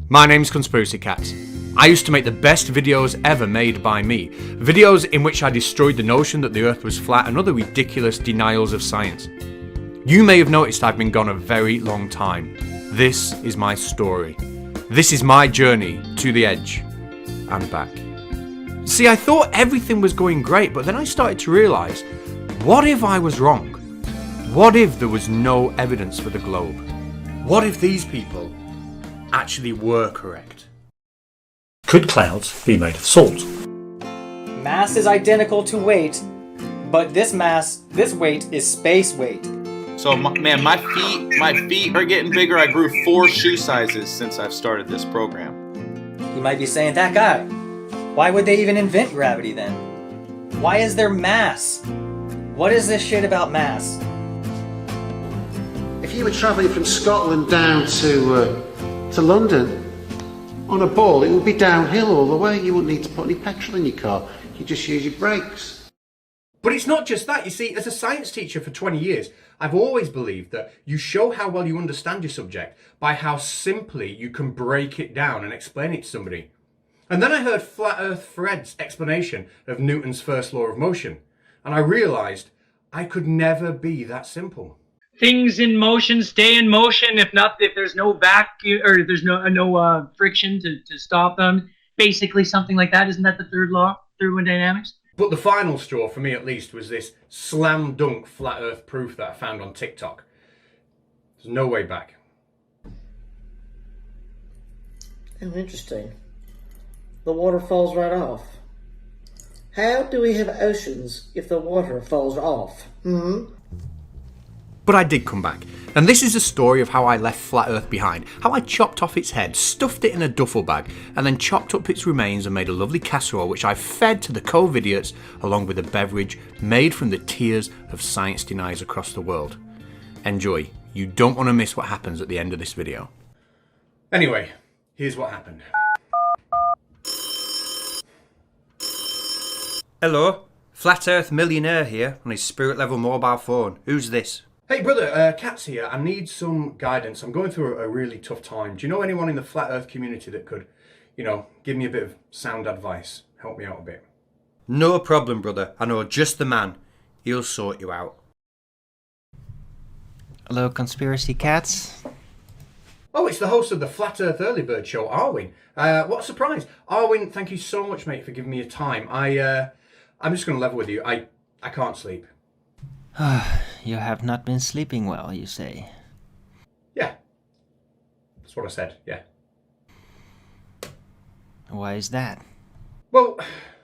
My name's Conspiracy Catz. I used to make the best videos ever made by me. Videos in which I destroyed the notion that the earth was flat and other ridiculous denials of science. You may have noticed I've been gone a very long time. This is my story. This is my journey to the edge and back. See, I thought everything was going great, but then I started to realise, what if I was wrong? What if there was no evidence for the globe? What if these people actually were correct? Could clouds be made of salt? Mass is identical to weight, but this weight is space weight. So man, my feet are getting bigger. I grew 4 shoe sizes since I've started this program. You might be saying, that guy, why would they even invent gravity then? Why is there mass? What is this shit about mass? If you were travelling from Scotland down to London on a ball, it would be downhill all the way. You wouldn't need to put any petrol in your car. You just use your brakes. But it's not just that. You see, as a science teacher for 20 years, I've always believed that you show how well you understand your subject by how simply you can break it down and explain it to somebody. And then I heard Flat Earth Fred's explanation of Newton's first law of motion, and I realised I could never be that simple. Things in motion stay in motion if there's no vacuum or there's no friction to stop them. Basically something like that. Isn't that the third law, thermodynamics? But the final straw, for me at least, was this slam dunk flat earth proof that I found on TikTok. There's no way back. Oh, interesting. The water falls right off. How do we have oceans if the water falls off? But I did come back, and this is the story of how I left Flat Earth behind, how I chopped off its head, stuffed it in a duffel bag, and then chopped up its remains and made a lovely casserole which I fed to the co-idiots along with a beverage made from the tears of science deniers across the world. Enjoy, you don't want to miss what happens at the end of this video. Anyway, here's what happened. Hello, Flat Earth Millionaire here on his spirit level mobile phone. Who's this? Hey brother, Catz here. I need some guidance. I'm going through a really tough time. Do you know anyone in the Flat Earth community that could, give me a bit of sound advice? Help me out a bit. No problem, brother. I know just the man. He'll sort you out. Hello, Conspiracy Catz. Oh, it's the host of the Flat Earth Early Bird Show, Arwin. What a surprise. Arwin, thank you so much, mate, for giving me your time. I'm just going to level with you. I can't sleep. You have not been sleeping well, you say? Yeah. That's what I said, yeah. Why is that? Well,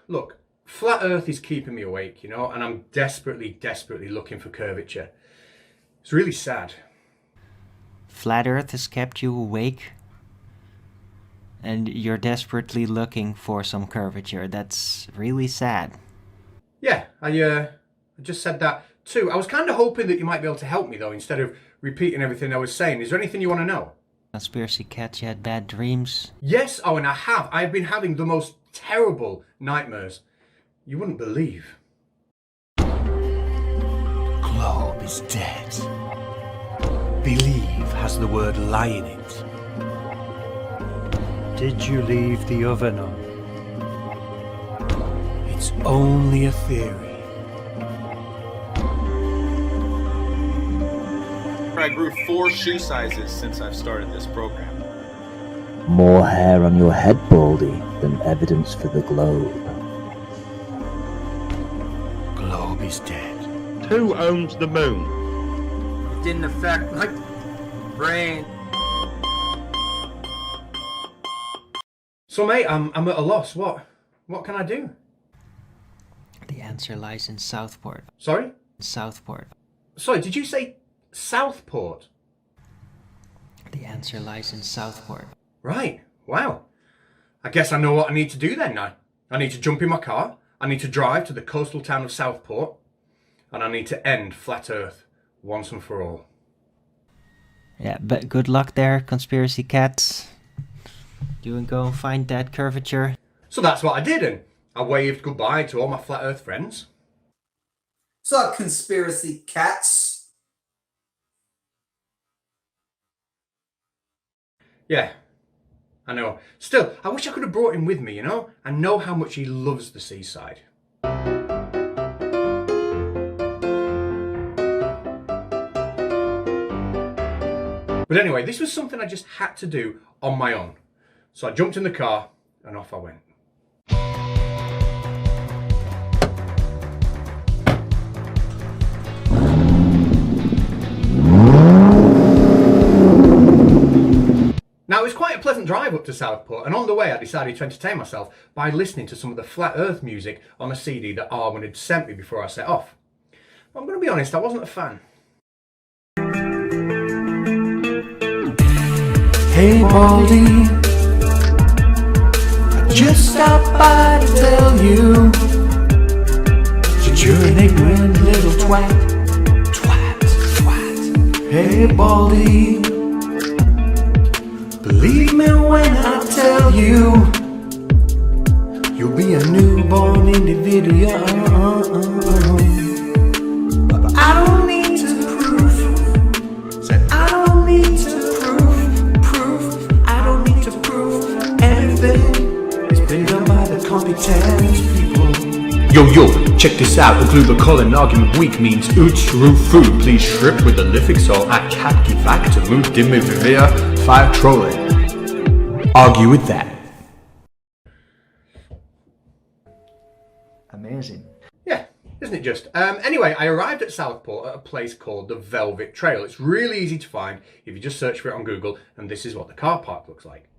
look, Flat Earth is keeping me awake, and I'm desperately looking for curvature. It's really sad. Flat Earth has kept you awake? And you're desperately looking for some curvature. That's really sad. Yeah, I just said that too. I was kind of hoping that you might be able to help me, though, instead of repeating everything I was saying. Is there anything you want to know? Conspiracy Catz, you had bad dreams? Yes, Owen, I have. I've been having the most terrible nightmares. You wouldn't believe. Globe is dead. Believe has the word lie in it. Did you leave the oven on? It's only a theory. I grew 4 shoe sizes since I've started this program. More hair on your head, Baldy, than evidence for the globe. Globe is dead. Who owns the moon? It didn't affect my brain. So, mate, I'm at a loss. What can I do? The answer lies in Southport. Sorry? Southport. Sorry, did you say Southport? The answer lies in Southport. Right. Wow. I guess I know what I need to do then now. I need to jump in my car, I need to drive to the coastal town of Southport, and I need to end Flat Earth once and for all. Yeah, but good luck there, Conspiracy Catz. You can go find that curvature. So that's what I did, and I waved goodbye to all my Flat Earth friends. What's up, Conspiracy Catz? Yeah. I know. Still, I wish I could have brought him with me, you know? I know how much he loves the seaside. But anyway, this was something I just had to do on my own. So I jumped in the car and off I went. Now, it was quite a pleasant drive up to Southport, and on the way I decided to entertain myself by listening to some of the Flat Earth music on a CD that Arwen had sent me before I set off. But I'm going to be honest, I wasn't a fan. Hey Baldy, I just stopped by to tell you that you're an ignorant little twat. Hey Baldy, believe me when I tell you, you'll be a newborn individual. But I don't need to prove, said I don't need to prove, I don't need to prove anything. It's been done by the competent people. Yo, check this out. A global colon argument weak means Roohif, please shrimp with the lific so I can't give back to mood dimmy vivia 5 trolling. Argue with that. Amazing. Yeah, isn't it just? Anyway, I arrived at Southport at a place called the Velvet Trail. It's really easy to find if you just search for it on Google, and this is what the car park looks like.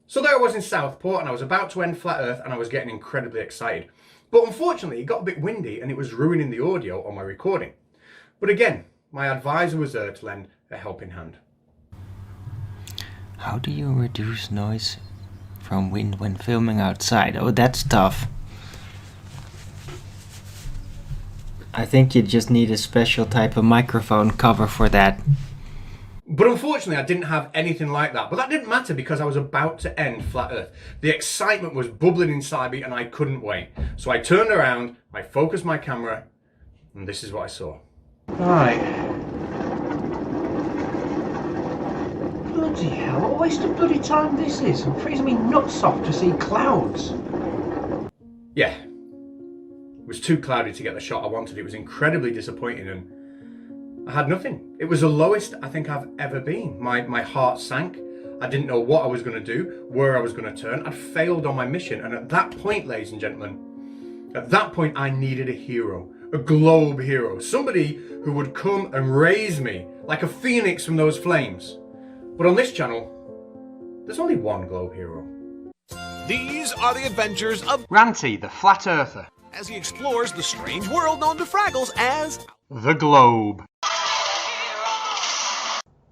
So there I was in Southport, and I was about to end Flat Earth, and I was getting incredibly excited. But unfortunately, it got a bit windy, and it was ruining the audio on my recording. But again, my advisor was there to lend a helping hand. How do you reduce noise from wind when filming outside? Oh, that's tough. I think you just need a special type of microphone cover for that. But unfortunately, I didn't have anything like that. But that didn't matter because I was about to end Flat Earth. The excitement was bubbling inside me and I couldn't wait. So I turned around, I focused my camera, and this is what I saw. Right. Bloody hell, what a waste of bloody time this is. I'm freezing me nuts off to see clouds. Yeah. It was too cloudy to get the shot I wanted. It was incredibly disappointing and I had nothing. It was the lowest I think I've ever been. My heart sank. I didn't know what I was going to do, where I was going to turn. I'd failed on my mission. And at that point, ladies and gentlemen, at that point I needed a hero. A globe hero. Somebody who would come and raise me like a phoenix from those flames. But on this channel, there's only one globe hero. These are the adventures of Ranty, the Flat Earther, as he explores the strange world known to Fraggles as the globe.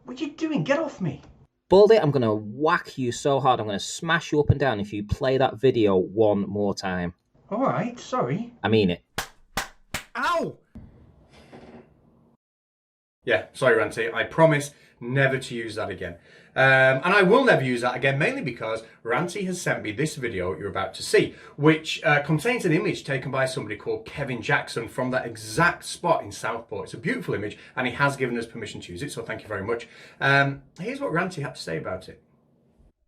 What are you doing? Get off me. Baldy, I'm going to whack you so hard, I'm going to smash you up and down if you play that video one more time. Alright, sorry. I mean it. Ow! Yeah, sorry Ranty, I promise never to use that again. And I will never use that again, mainly because Ranty has sent me this video you're about to see, which contains an image taken by somebody called Kevin Jackson from that exact spot in Southport. It's a beautiful image, and he has given us permission to use it, so thank you very much. Here's what Ranty had to say about it.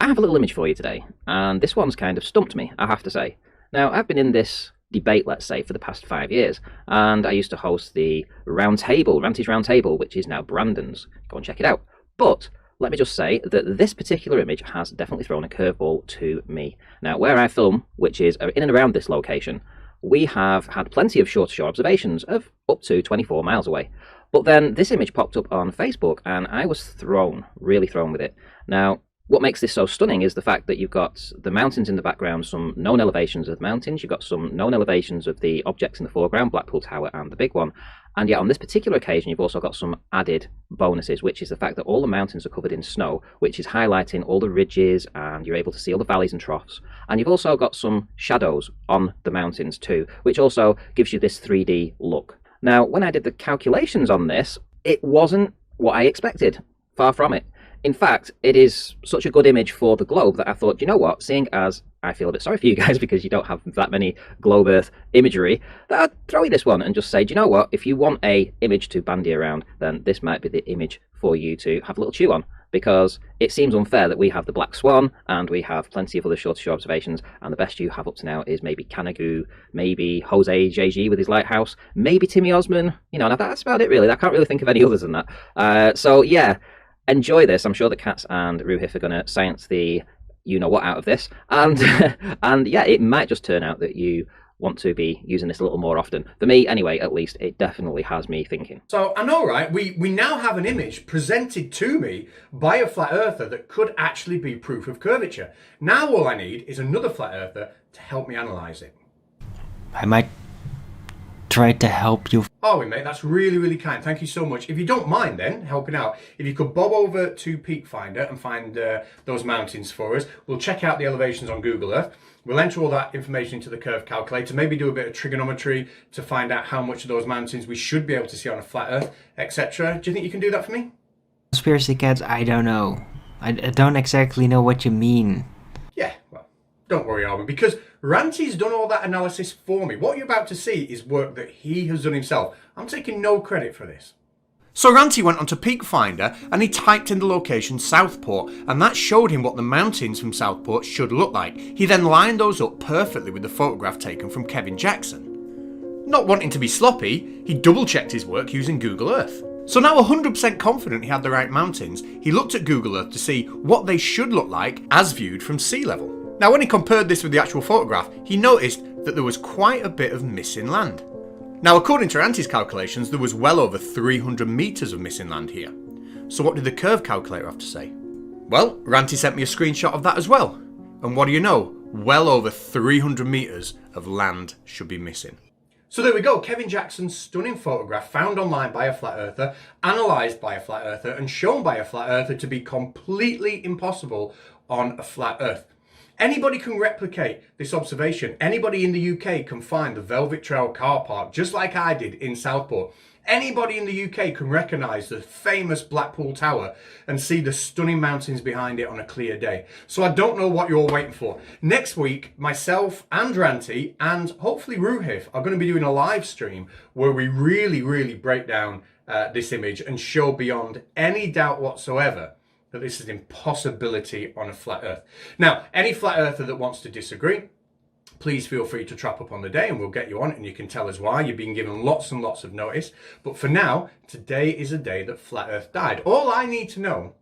I have a little image for you today, and this one's kind of stumped me, I have to say. Now, I've been in this debate, let's say, for the past 5 years, and I used to host the Round Table, Ranty's Round Table, which is now Brandon's. Go and check it out. But let me just say that this particular image has definitely thrown a curveball to me. Now, where I film, which is in and around this location, we have had plenty of shore-to-shore observations of up to 24 miles away. But then this image popped up on Facebook, and I was thrown, really thrown with it. Now, what makes this so stunning is the fact that you've got the mountains in the background, some known elevations of the mountains, you've got some known elevations of the objects in the foreground, Blackpool Tower and the big one, and yet on this particular occasion you've also got some added bonuses, which is the fact that all the mountains are covered in snow, which is highlighting all the ridges, and you're able to see all the valleys and troughs, and you've also got some shadows on the mountains too, which also gives you this 3D look. Now, when I did the calculations on this, it wasn't what I expected, far from it. In fact, it is such a good image for the globe that I thought, you know what, seeing as I feel a bit sorry for you guys because you don't have that many globe Earth imagery, that I'd throw you this one and just say, do you know what? If you want a image to bandy around, then this might be the image for you to have a little chew on. Because it seems unfair that we have the Black Swan and we have plenty of other shorter shore observations, and the best you have up to now is maybe Canagoo, maybe Jose JG with his lighthouse, maybe Timmy Osman, you know, now that's about it really. I can't really think of any others than that. So yeah, enjoy this. I'm sure that Catz and Roohif are going to science the you-know-what out of this, and and yeah, it might just turn out that you want to be using this a little more often. For me, anyway, at least, it definitely has me thinking. So, I know, right? We now have an image presented to me by a flat earther that could actually be proof of curvature. Now all I need is another flat earther to help me analyse it. I might try to help you. Oh, mate, that's really, really kind. Thank you so much. If you don't mind then, helping out, if you could bob over to Peak Finder and find those mountains for us, we'll check out the elevations on Google Earth. We'll enter all that information into the curve calculator, maybe do a bit of trigonometry to find out how much of those mountains we should be able to see on a flat Earth, etc. Do you think you can do that for me? Conspiracy Catz, I don't know. I don't exactly know what you mean. Yeah, well, don't worry, Armin, because Ranty's done all that analysis for me. What you're about to see is work that he has done himself. I'm taking no credit for this. So Ranty went onto Peak Finder and he typed in the location Southport, and that showed him what the mountains from Southport should look like. He then lined those up perfectly with the photograph taken from Kevin Jackson. Not wanting to be sloppy, he double checked his work using Google Earth. So now 100% confident he had the right mountains, he looked at Google Earth to see what they should look like as viewed from sea level. Now when he compared this with the actual photograph, he noticed that there was quite a bit of missing land. Now according to Ranty's calculations, there was well over 300 metres of missing land here. So what did the curve calculator have to say? Well, Ranty sent me a screenshot of that as well. And what do you know? Well over 300 metres of land should be missing. So there we go, Kevin Jackson's stunning photograph found online by a flat earther, analysed by a flat earther, and shown by a flat earther to be completely impossible on a flat earth. Anybody can replicate this observation. Anybody in the UK can find the Velvet Trail car park, just like I did in Southport. Anybody in the UK can recognise the famous Blackpool Tower and see the stunning mountains behind it on a clear day. So I don't know what you're waiting for. Next week, myself and Ranty and hopefully Roohif are going to be doing a live stream where we really break down this image and show beyond any doubt whatsoever that this is an impossibility on a flat earth. Now, any flat earther that wants to disagree, please feel free to trap up on the day and we'll get you on and you can tell us why. You've been given lots and lots of notice. But for now, today is a day that flat earth died. All I need to know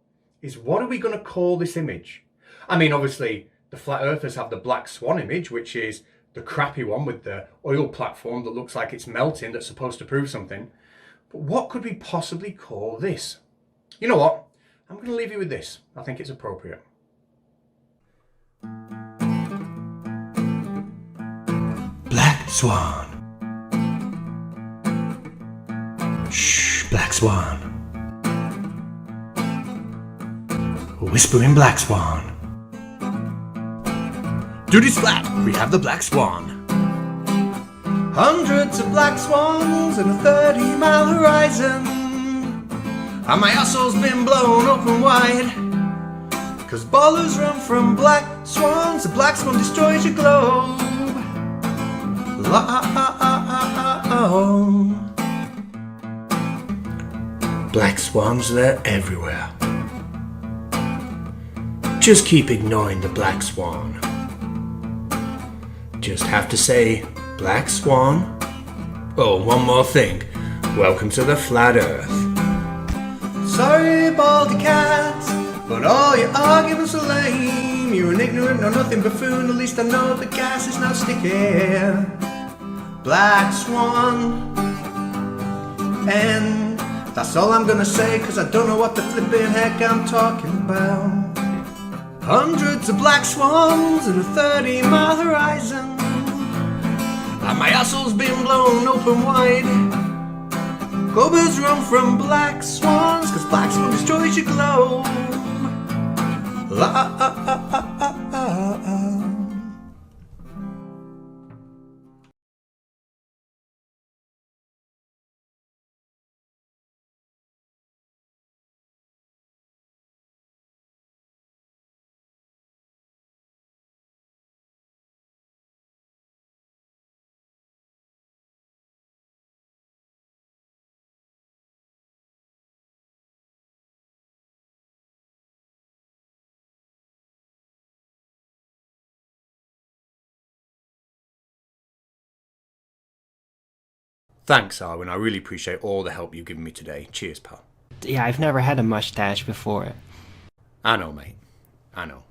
is what are we going to call this image? I mean, obviously, the flat earthers have the Black Swan image, which is the crappy one with the oil platform that looks like it's melting that's supposed to prove something. But what could we possibly call this? You know what? I'm going to leave you with this. I think it's appropriate. Black Swan. Shh, Black Swan. Whispering Black Swan. Duty's flat, we have the Black Swan. Hundreds of black swans in a 30-mile horizon. And my asshole's been blown open wide. Cause ballers run from black swans. The black swan destroys your globe. Black swans, they're everywhere. Just keep ignoring the black swan. Just have to say, Black Swan. Oh, one more thing. Welcome to the flat earth. Sorry, Baldy Catz, but all your arguments are lame. You're an ignorant, know nothing buffoon. At least I know the gas is not sticky. Black Swan. And that's all I'm gonna say, cause I don't know what the flippin' heck I'm talking about. Hundreds of black swans in a 30-mile horizon. And my asshole's been blown open wide. Cobras run from black swans, cause black swan destroys your globe. Thanks, Arwen. I really appreciate all the help you've given me today. Cheers, pal. Yeah, I've never had a mustache before. I know, mate. I know.